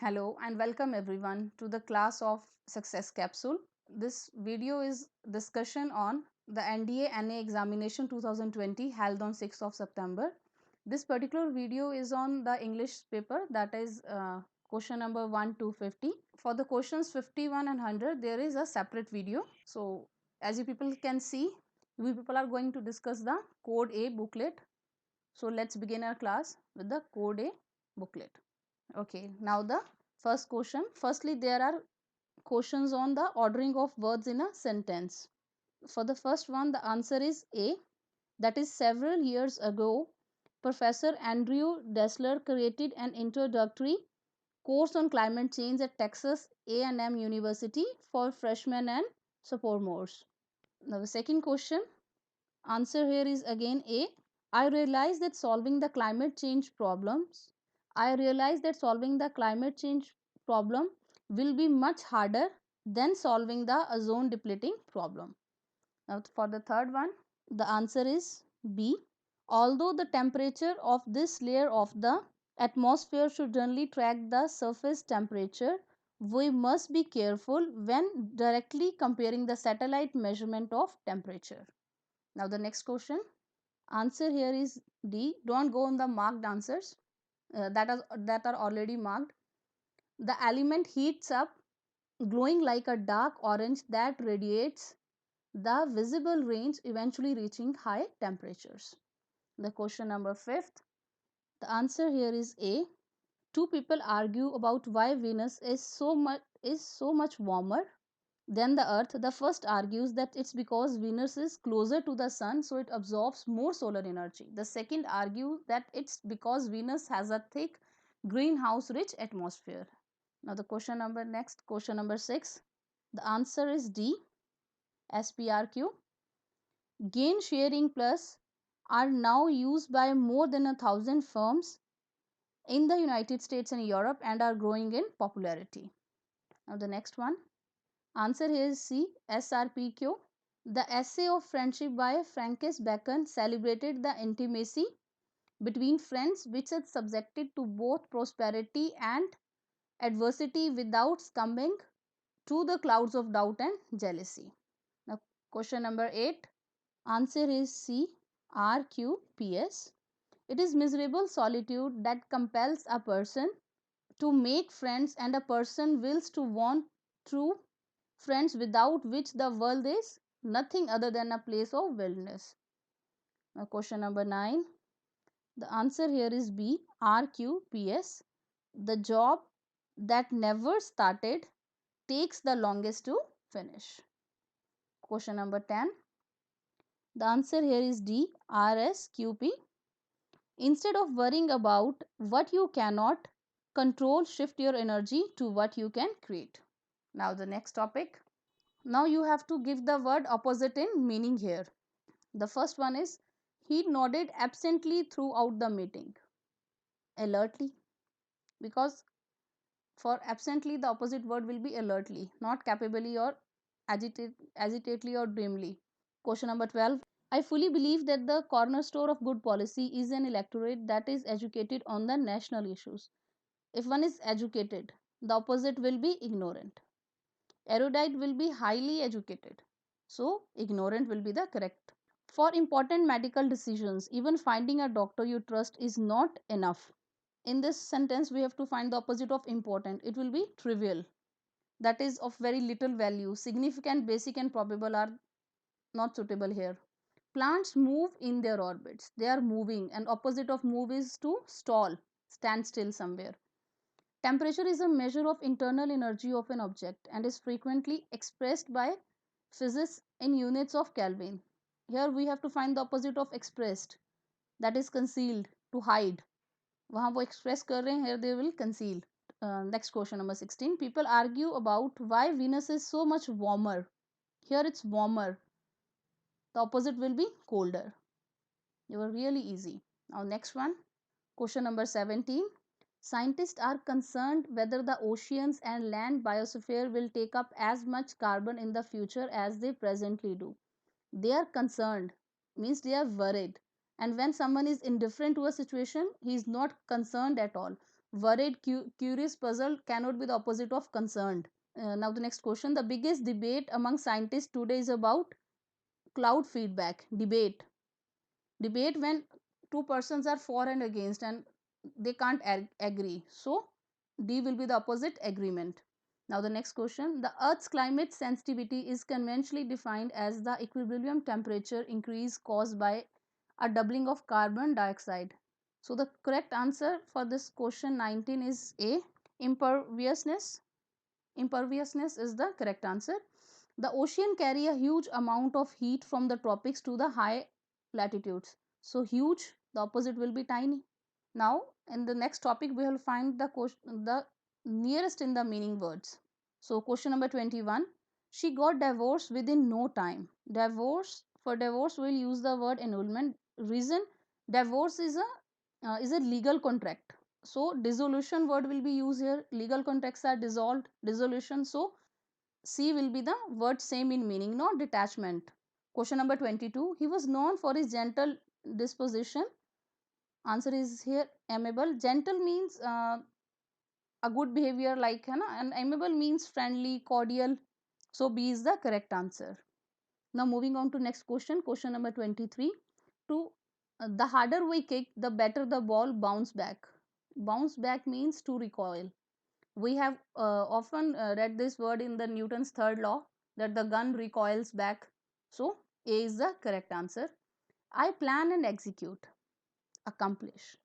Hello and welcome everyone to the class of Success Capsule. This video is discussion on the NDA NA examination 2020 held on 6th of September. This particular video is on the English paper, that is question number 1 to 50. For the questions 51 and 100 there is a separate video. So as you people can see, we people are going to discuss the Code A booklet. So let's begin our class with the Code A booklet. Okay, now the first question. Firstly, there are questions on the ordering of words in a sentence. For the first one, the answer is A. That is, several years ago, Professor Andrew Dessler created an introductory course on climate change at Texas A&M University for freshmen and sophomores. Now, the second question, answer here is again A. I realize that solving the climate change problems I realize that solving the climate change problem will be much harder than solving the ozone depleting problem. Now for the third one, the answer is B. Although the temperature of this layer of the atmosphere should generally track the surface temperature, we must be careful when directly comparing the satellite measurement of temperature. Now the next question, answer here is D. Don't go on the marked answers that are already marked. The element heats up, glowing like a dark orange that radiates the visible range, eventually reaching high temperatures. The question number 5th, the answer here is A. Two people argue about why Venus is so much warmer than the Earth. The first argues that it's because Venus is closer to the sun, so it absorbs more solar energy. The second argues that it's because Venus has a thick greenhouse rich atmosphere. Now the question number 6. The answer is D. SPRQ. Gain sharing plus are now used by more than 1,000 firms in the United States and Europe and are growing in popularity. Now the next one. Answer here is C. SRPQ. The essay of friendship by Francis Bacon celebrated the intimacy between friends which is subjected to both prosperity and adversity without succumbing to the clouds of doubt and jealousy. Now, question number 8. Answer is C. RQPS. It is miserable solitude that compels a person to make friends, and a person wills to want true friends, without which the world is nothing other than a place of wilderness. Now, question number 9. The answer here is B. RQPS. The job that never started takes the longest to finish. Question number 10. The answer here is D. RSQP. Instead of worrying about what you cannot control, shift your energy to what you can create. Now the next topic. Now you have to give the word opposite in meaning here. The first one is, he nodded absently throughout the meeting. Alertly. Because for absently the opposite word will be alertly, not capably or agitatedly or dreamily. Question number 12. I fully believe that the cornerstone of good policy is an electorate that is educated on the national issues. If one is educated, the opposite will be ignorant. Erudite will be highly educated. So, ignorant will be the correct. For important medical decisions, even finding a doctor you trust is not enough. In this sentence, we have to find the opposite of important. It will be trivial. That is of very little value. Significant, basic, and probable are not suitable here. Plants move in their orbits. They are moving, and opposite of move is to stall, stand still somewhere. Temperature is a measure of internal energy of an object and is frequently expressed by physicists in units of Kelvin. Here we have to find the opposite of expressed, that is concealed, to hide. वहाँ वो express कर रहे हैं, here they will conceal. Next question number 16. People argue about why Venus is so much warmer. Here it's warmer. The opposite will be colder. They were really easy. Now next one. Question number 17. Scientists are concerned whether the oceans and land biosphere will take up as much carbon in the future as they presently do. They are concerned, means they are worried. And when someone is indifferent to a situation, he is not concerned at all. Worried, curious, puzzled cannot be the opposite of concerned. Now the next question. The biggest debate among scientists today is about cloud feedback. Debate when two persons are for and against and they can't agree. So D will be the opposite, agreement. Now the next question. The Earth's climate sensitivity is conventionally defined as the equilibrium temperature increase caused by a doubling of carbon dioxide. So the correct answer for this question 19 is A, imperviousness. Imperviousness is the correct answer. The ocean carry a huge amount of heat from the tropics to the high latitudes. So huge, the opposite will be tiny. Now in the next topic we will find the nearest in the meaning words. So question number 21. She got divorced within no time. Divorce, we'll use the word annulment. Reason, divorce is a legal contract. So dissolution word will be used here. Legal contracts are dissolved, dissolution. So C will be the word same in meaning, not detachment. Question number 22. He was known for his gentle disposition. Answer is here amiable. Gentle means a good behavior, like है ना, and amiable means friendly, cordial. So B is the correct answer. Now moving on to next question. Question number 23. To the harder we kick, the better the ball bounce back. Bounce back means to recoil. We have often read this word in the Newton's third law, that the gun recoils back. So A is the correct answer. I plan and execute. Accomplish.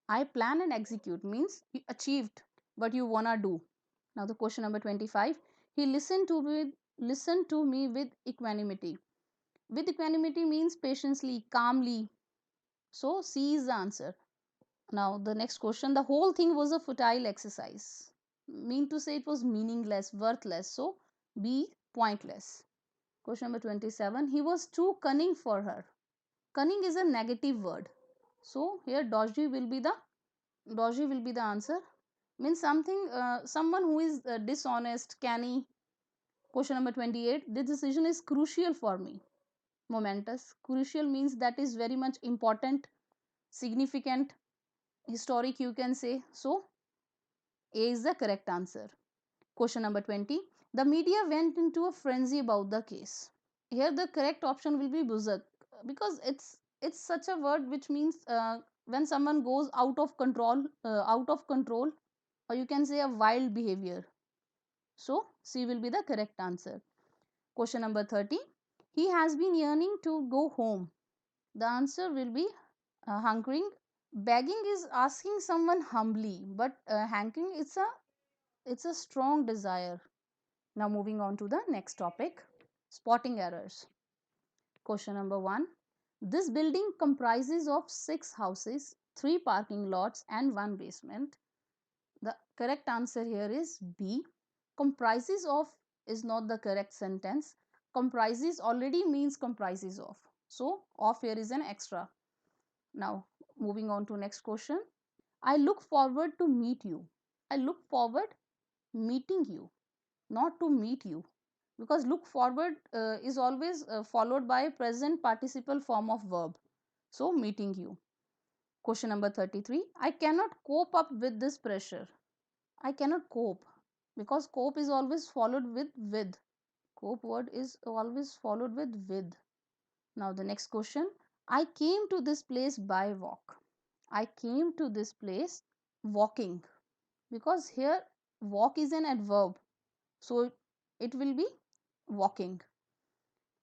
I plan and execute means you achieved what you wanna do. Now the question number 25. He listened to me with equanimity. With equanimity means patiently, calmly. So C is the answer. Now the next question. The whole thing was a futile exercise. Mean to say it was meaningless, worthless. So B, pointless. Question number 27. He was too cunning for her. Cunning is a negative word. So here dodgy will be the answer. Means something, someone who is dishonest, canny. Question number 28. This decision is crucial for me. Momentous. Crucial means that is very much important, significant, historic, you can say. So A is the correct answer. Question number 20. The media went into a frenzy about the case. Here the correct option will be berserk, because it's such a word which means when someone goes out of control, or you can say a wild behavior. So C will be the correct answer. Question number 30. He has been yearning to go home. The answer will be hankering. Begging is asking someone humbly, but hankering, it's a strong desire. Now moving on to the next topic, spotting errors. Question number 1. This building comprises of 6 houses, 3 parking lots and 1 basement. The correct answer here is B. Comprises of is not the correct sentence. Comprises already means comprises of. So of here is an extra. Now moving on to next question. I look forward to meet you. I look forward meeting you, not to meet you, because look forward is always followed by present participle form of verb. So meeting you. Question number 33. I cannot cope up with this pressure. I cannot cope, because cope is always followed with. Cope word is always followed with. Now the next question. I came to this place by walk. I came to this place walking, because here walk is an adverb. So it will be walking.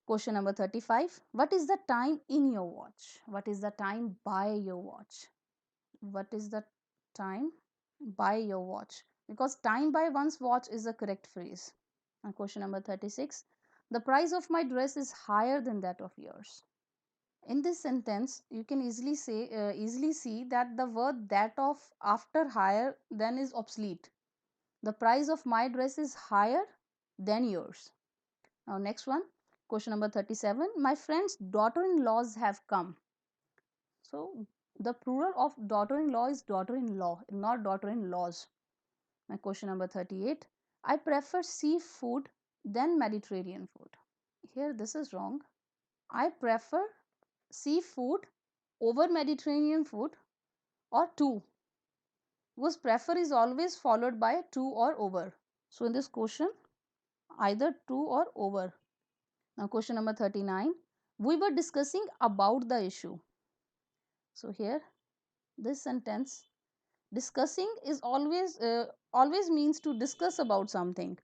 Question number 35. What is the time in your watch? What is the time by your watch? What is the time by your watch? Because time by one's watch is the correct phrase. And question number 36. The price of my dress is higher than that of yours. In this sentence, you can easily see that the word that of after higher then is obsolete. The price of my dress is higher than yours. Now next one, question number 37. My friend's daughter-in-laws have come. So the plural of daughter-in-law is daughter-in-law, not daughter-in-laws. My question number 38. I prefer seafood than Mediterranean food. Here this is wrong. I prefer seafood over Mediterranean food, or two. because prefer is always followed by to or over. So in this question, either to or over. Now question number 39. We were discussing about the issue. So here this sentence, discussing is always means to discuss about something.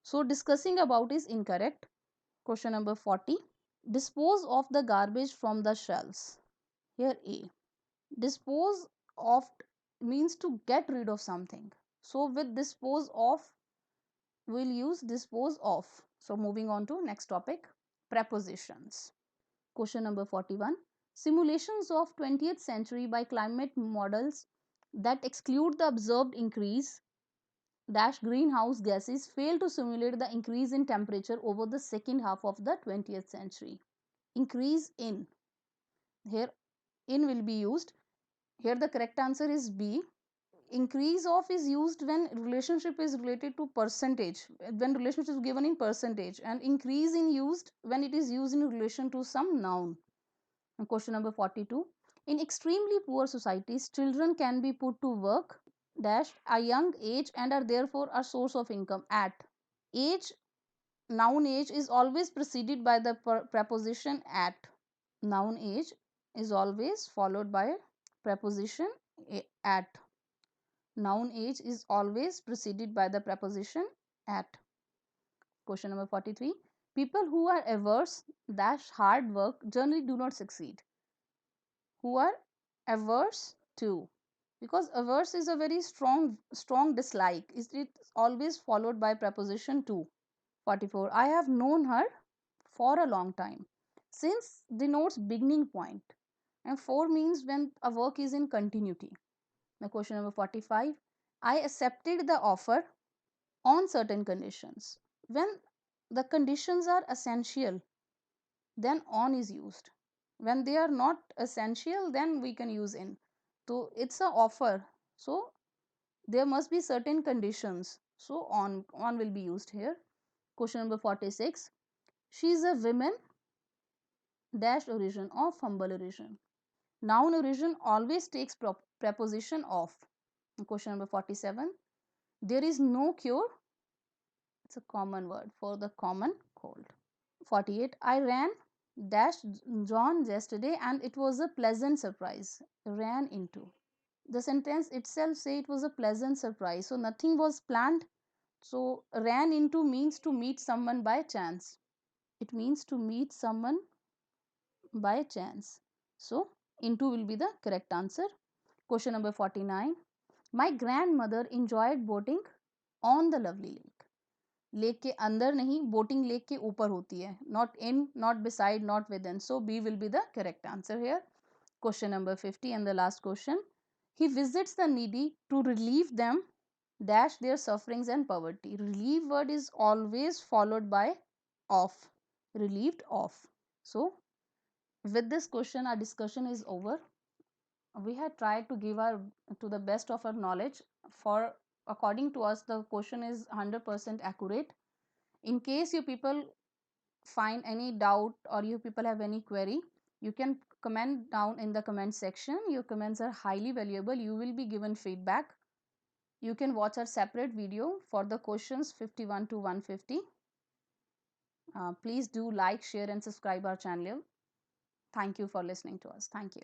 So discussing about is incorrect. Question number 40. Dispose of the garbage from the shelves. Here A. Dispose of means to get rid of something. So with dispose of, we'll use dispose of. So moving on to next topic, prepositions. Question number 41. Simulations of 20th century by climate models that exclude the observed increase dash greenhouse gases fail to simulate the increase in temperature over the second half of the 20th century. Increase in, here in will be used. Here the correct answer is B. Increase of is used when relationship is related to percentage, when relationship is given in percentage, and increase in used when it is used in relation to some noun. And question number 42. In extremely poor societies, children can be put to work dash a young age and are therefore a source of income. At age, noun age is always preceded by the preposition at. Noun age is always followed by preposition at. Noun age is always preceded by the preposition at. Question number 43. People who are averse dash hard work generally do not succeed. Who are averse to, because averse is a very strong dislike, is it always followed by preposition to. 44. I have known her for a long time. Since denotes beginning point, and for means when a work is in continuity. Now question number 45. I accepted the offer on certain conditions. When the conditions are essential, then on is used. When they are not essential, then we can use in. So it's a offer, so there must be certain conditions, so on will be used here. Question number 46. She is a woman dash origin of humble origin. Noun origin always takes preposition of. Question number 47. There is no cure, it's a common word for the common cold. 48. I ran dash John yesterday and it was a pleasant surprise. Ran into. The sentence itself say it was a pleasant surprise. So nothing was planned. So ran into means to meet someone by chance. It means to meet someone by chance. So into will be the correct answer. Question number 49. My grandmother enjoyed boating on the lovely lake. Lake के अंदर नहीं, boating lake के ऊपर होती है, not in, not beside, not within. So B will be the correct answer here. Question number 50 and the last question. He visits the needy to relieve them dash their sufferings and poverty. Relieve word is always followed by of. Relieved of. So with this question our discussion is over. We had tried to give our to the best of our knowledge. For according to us the question is 100% accurate. In case you people find any doubt or you people have any query, you can comment down in the comment section. Your comments are highly valuable. You will be given feedback. You can watch our separate video for the questions 51 to 150. Please do like, share and subscribe our channel. Thank you for listening to us. Thank you.